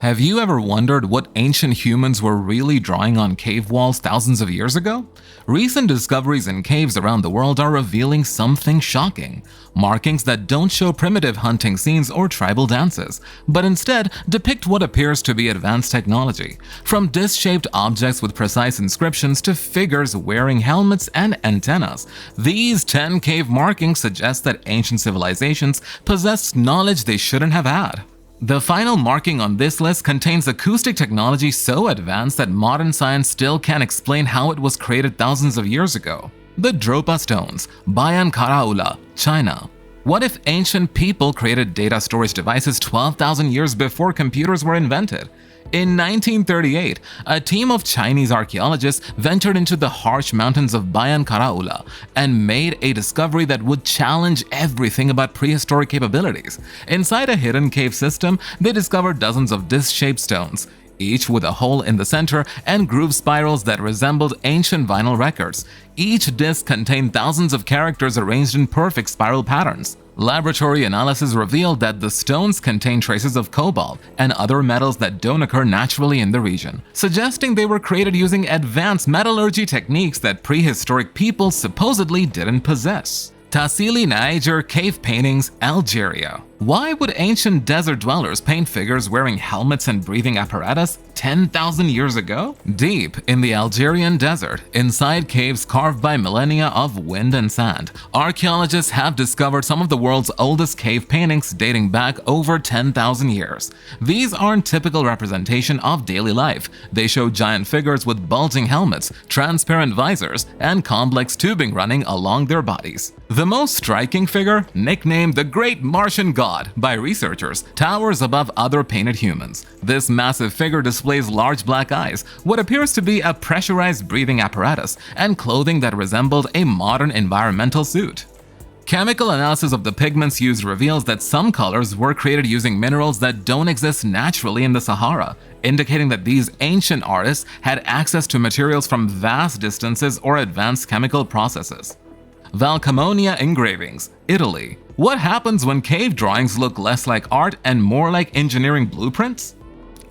Have you ever wondered what ancient humans were really drawing on cave walls thousands of years ago? Recent discoveries in caves around the world are revealing something shocking. Markings that don't show primitive hunting scenes or tribal dances, but instead depict what appears to be advanced technology. From disc-shaped objects with precise inscriptions to figures wearing helmets and antennas, these 10 cave markings suggest that ancient civilizations possessed knowledge they shouldn't have had. The final marking on this list contains acoustic technology so advanced that modern science still can't explain how it was created thousands of years ago. The Dropa stones, Bayan Karaula, China. What if ancient people created data storage devices 12,000 years before computers were invented? In 1938, a team of Chinese archaeologists ventured into the harsh mountains of Bayan Karaula and made a discovery that would challenge everything about prehistoric capabilities. Inside a hidden cave system, they discovered dozens of disc-shaped stones, each with a hole in the center and groove spirals that resembled ancient vinyl records. Each disc contained thousands of characters arranged in perfect spiral patterns. Laboratory analysis revealed that the stones contain traces of cobalt and other metals that don't occur naturally in the region, suggesting they were created using advanced metallurgy techniques that prehistoric people supposedly didn't possess. Tassili Niger Cave Paintings, Algeria. Why would ancient desert dwellers paint figures wearing helmets and breathing apparatus 10,000 years ago? Deep in the Algerian desert, inside caves carved by millennia of wind and sand, archaeologists have discovered some of the world's oldest cave paintings dating back over 10,000 years. These aren't typical representation of daily life. They show giant figures with bulging helmets, transparent visors, and complex tubing running along their bodies. The most striking figure, nicknamed the Great Martian God by researchers, towers above other painted humans. This massive figure displays large black eyes, what appears to be a pressurized breathing apparatus, and clothing that resembled a modern environmental suit. Chemical analysis of the pigments used reveals that some colors were created using minerals that don't exist naturally in the Sahara, indicating that these ancient artists had access to materials from vast distances or advanced chemical processes. Valcamonia engravings, Italy. What happens when cave drawings look less like art and more like engineering blueprints?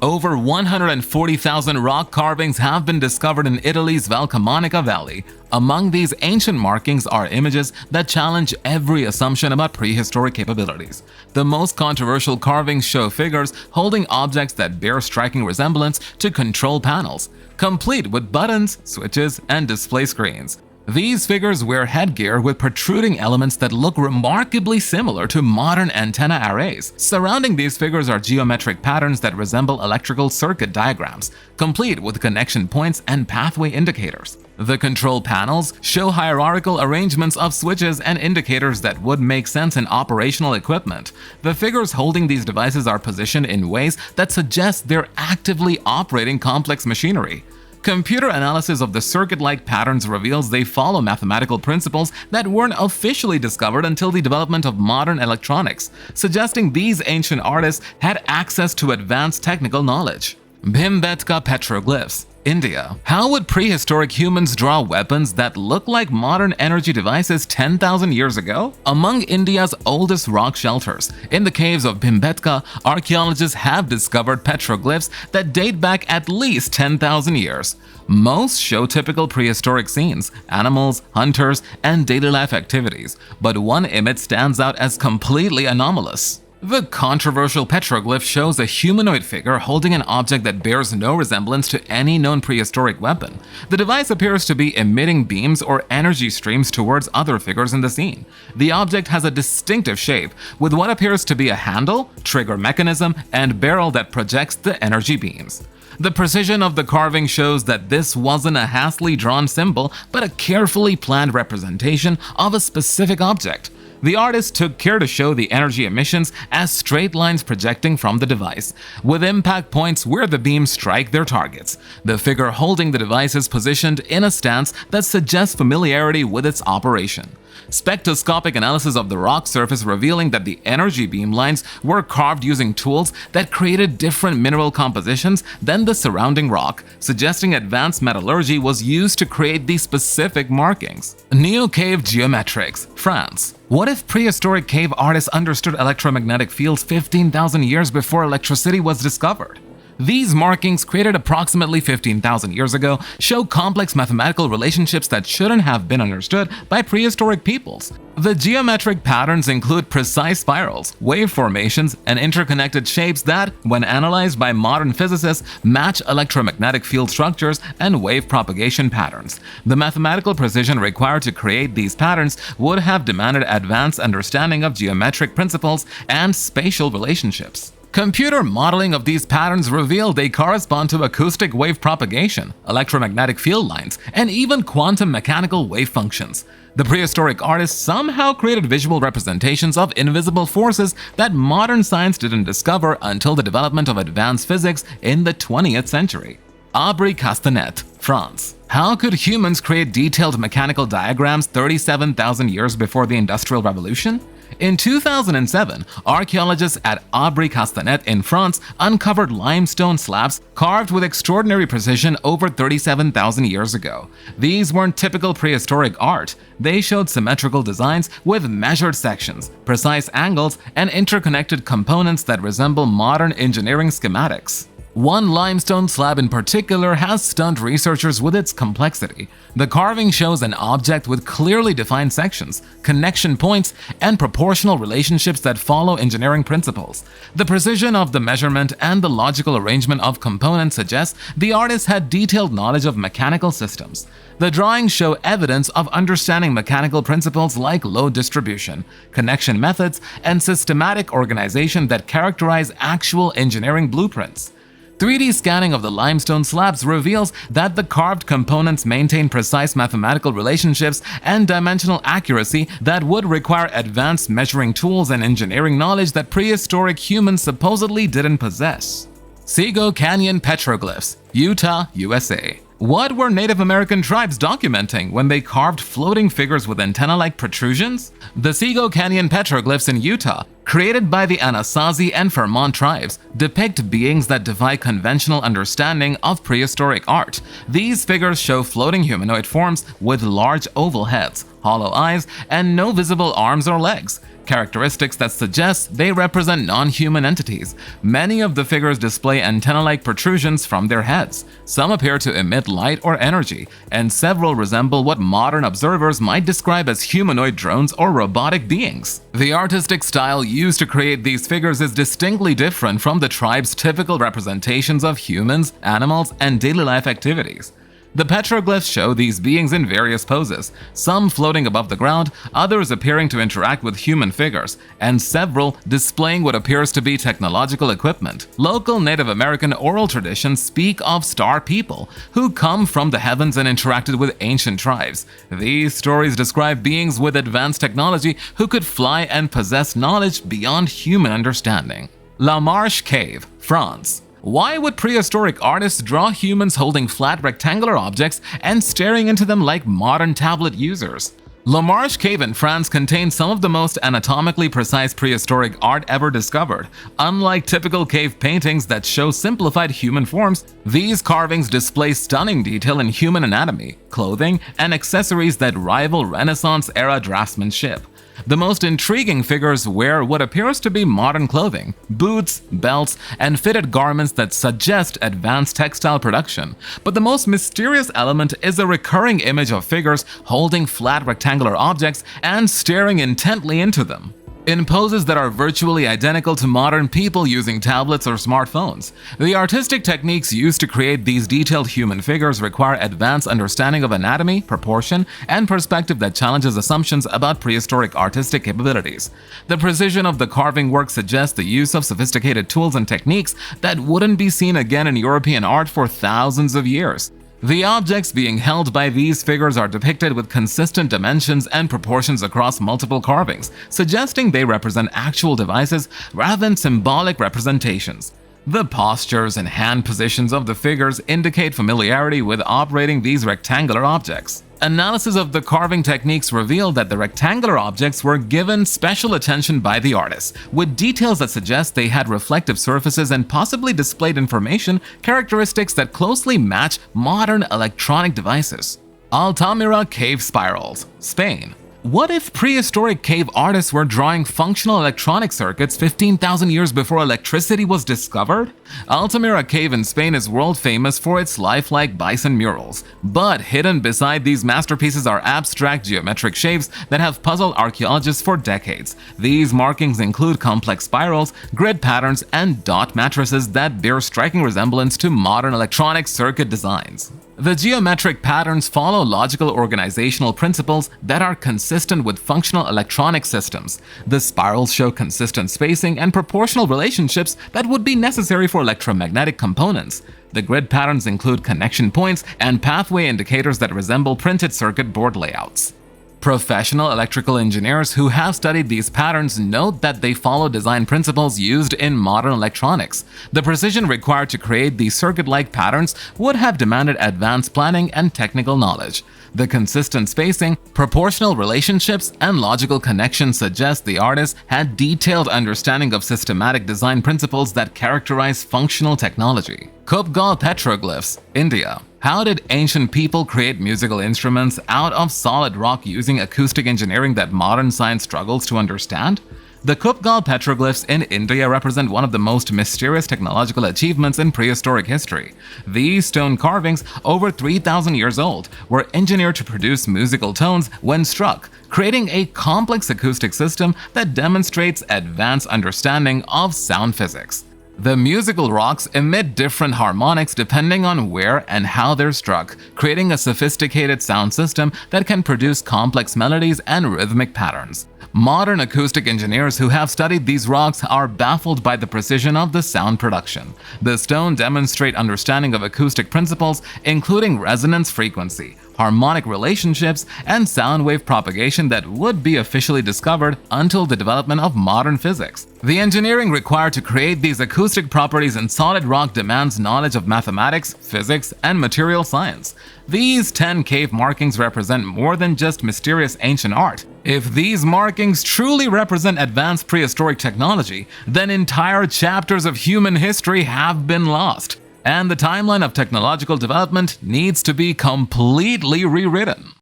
Over 140,000 rock carvings have been discovered in Italy's Valcamonica Valley. Among these ancient markings are images that challenge every assumption about prehistoric capabilities. The most controversial carvings show figures holding objects that bear striking resemblance to control panels, complete with buttons, switches, and display screens. These figures wear headgear with protruding elements that look remarkably similar to modern antenna arrays. Surrounding these figures are geometric patterns that resemble electrical circuit diagrams, complete with connection points and pathway indicators. The control panels show hierarchical arrangements of switches and indicators that would make sense in operational equipment. The figures holding these devices are positioned in ways that suggest they're actively operating complex machinery. Computer analysis of the circuit-like patterns reveals they follow mathematical principles that weren't officially discovered until the development of modern electronics, suggesting these ancient artists had access to advanced technical knowledge. Bhimbetka petroglyphs, India. How would prehistoric humans draw weapons that look like modern energy devices 10,000 years ago? Among India's oldest rock shelters, in the caves of Bhimbetka, archaeologists have discovered petroglyphs that date back at least 10,000 years. Most show typical prehistoric scenes, animals, hunters, and daily life activities, but one image stands out as completely anomalous. The controversial petroglyph shows a humanoid figure holding an object that bears no resemblance to any known prehistoric weapon. The device appears to be emitting beams or energy streams towards other figures in the scene. The object has a distinctive shape, with what appears to be a handle, trigger mechanism, and barrel that projects the energy beams. The precision of the carving shows that this wasn't a hastily drawn symbol, but a carefully planned representation of a specific object. The artist took care to show the energy emissions as straight lines projecting from the device, with impact points where the beams strike their targets. The figure holding the device is positioned in a stance that suggests familiarity with its operation. Spectroscopic analysis of the rock surface revealing that the energy beam lines were carved using tools that created different mineral compositions than the surrounding rock, suggesting advanced metallurgy was used to create these specific markings. Neocave geometrics, France. What if prehistoric cave artists understood electromagnetic fields 15,000 years before electricity was discovered? These markings, created approximately 15,000 years ago, show complex mathematical relationships that shouldn't have been understood by prehistoric peoples. The geometric patterns include precise spirals, wave formations, and interconnected shapes that, when analyzed by modern physicists, match electromagnetic field structures and wave propagation patterns. The mathematical precision required to create these patterns would have demanded advanced understanding of geometric principles and spatial relationships. Computer modeling of these patterns revealed they correspond to acoustic wave propagation, electromagnetic field lines, and even quantum mechanical wave functions. The prehistoric artists somehow created visual representations of invisible forces that modern science didn't discover until the development of advanced physics in the 20th century. Aubry Castanet, France. How could humans create detailed mechanical diagrams 37,000 years before the Industrial Revolution? In 2007, archaeologists at Aubry Castanet in France uncovered limestone slabs carved with extraordinary precision over 37,000 years ago. These weren't typical prehistoric art. They showed symmetrical designs with measured sections, precise angles, and interconnected components that resemble modern engineering schematics. One limestone slab in particular has stunned researchers with its complexity. The carving shows an object with clearly defined sections, connection points, and proportional relationships that follow engineering principles. The precision of the measurement and the logical arrangement of components suggests the artist had detailed knowledge of mechanical systems. The drawings show evidence of understanding mechanical principles like load distribution, connection methods, and systematic organization that characterize actual engineering blueprints. 3D scanning of the limestone slabs reveals that the carved components maintain precise mathematical relationships and dimensional accuracy that would require advanced measuring tools and engineering knowledge that prehistoric humans supposedly didn't possess. Sego Canyon petroglyphs, Utah, USA. What were Native American tribes documenting when they carved floating figures with antenna-like protrusions? The Sego Canyon petroglyphs in Utah, created by the Anasazi and Vermont tribes, depict beings that defy conventional understanding of prehistoric art. These figures show floating humanoid forms with large oval heads, hollow eyes, and no visible arms or legs, characteristics that suggest they represent non-human entities. Many of the figures display antenna-like protrusions from their heads. Some appear to emit light or energy, and several resemble what modern observers might describe as humanoid drones or robotic beings. The artistic style used to create these figures is distinctly different from the tribe's typical representations of humans, animals, and daily life activities. The petroglyphs show these beings in various poses, some floating above the ground, others appearing to interact with human figures, and several displaying what appears to be technological equipment. Local Native American oral traditions speak of star people who come from the heavens and interacted with ancient tribes. These stories describe beings with advanced technology who could fly and possess knowledge beyond human understanding. La Marche Cave, France. Why would prehistoric artists draw humans holding flat rectangular objects and staring into them like modern tablet users? La Marche Cave in France contains some of the most anatomically precise prehistoric art ever discovered. Unlike typical cave paintings that show simplified human forms, these carvings display stunning detail in human anatomy, clothing, and accessories that rival Renaissance-era draftsmanship. The most intriguing figures wear what appears to be modern clothing, boots, belts, and fitted garments that suggest advanced textile production. But the most mysterious element is a recurring image of figures holding flat rectangular objects and staring intently into them, in poses that are virtually identical to modern people using tablets or smartphones. The artistic techniques used to create these detailed human figures require advanced understanding of anatomy, proportion, and perspective that challenges assumptions about prehistoric artistic capabilities. The precision of the carving work suggests the use of sophisticated tools and techniques that wouldn't be seen again in European art for thousands of years. The objects being held by these figures are depicted with consistent dimensions and proportions across multiple carvings, suggesting they represent actual devices rather than symbolic representations. The postures and hand positions of the figures indicate familiarity with operating these rectangular objects. Analysis of the carving techniques revealed that the rectangular objects were given special attention by the artists, with details that suggest they had reflective surfaces and possibly displayed information, characteristics that closely match modern electronic devices. Altamira Cave Spirals, Spain. What if prehistoric cave artists were drawing functional electronic circuits 15,000 years before electricity was discovered? Altamira Cave in Spain is world famous for its lifelike bison murals, but hidden beside these masterpieces are abstract geometric shapes that have puzzled archaeologists for decades. These markings include complex spirals, grid patterns, and dot matrices that bear striking resemblance to modern electronic circuit designs. The geometric patterns follow logical organizational principles that are consistent with functional electronic systems. The spirals show consistent spacing and proportional relationships that would be necessary for electromagnetic components. The grid patterns include connection points and pathway indicators that resemble printed circuit board layouts. Professional electrical engineers who have studied these patterns note that they follow design principles used in modern electronics. The precision required to create these circuit-like patterns would have demanded advanced planning and technical knowledge. The consistent spacing, proportional relationships, and logical connections suggest the artists had detailed understanding of systematic design principles that characterize functional technology. Kupgal petroglyphs, India. How did ancient people create musical instruments out of solid rock using acoustic engineering that modern science struggles to understand? The Kupgal petroglyphs in India represent one of the most mysterious technological achievements in prehistoric history. These stone carvings, over 3,000 years old, were engineered to produce musical tones when struck, creating a complex acoustic system that demonstrates advanced understanding of sound physics. The musical rocks emit different harmonics depending on where and how they're struck, creating a sophisticated sound system that can produce complex melodies and rhythmic patterns. Modern acoustic engineers who have studied these rocks are baffled by the precision of the sound production. The stone demonstrate understanding of acoustic principles, including resonance frequency, harmonic relationships, and sound wave propagation that would be officially discovered until the development of modern physics. The engineering required to create these acoustic properties in solid rock demands knowledge of mathematics, physics, and material science. These 10 cave markings represent more than just mysterious ancient art. If these markings truly represent advanced prehistoric technology, then entire chapters of human history have been lost, and the timeline of technological development needs to be completely rewritten.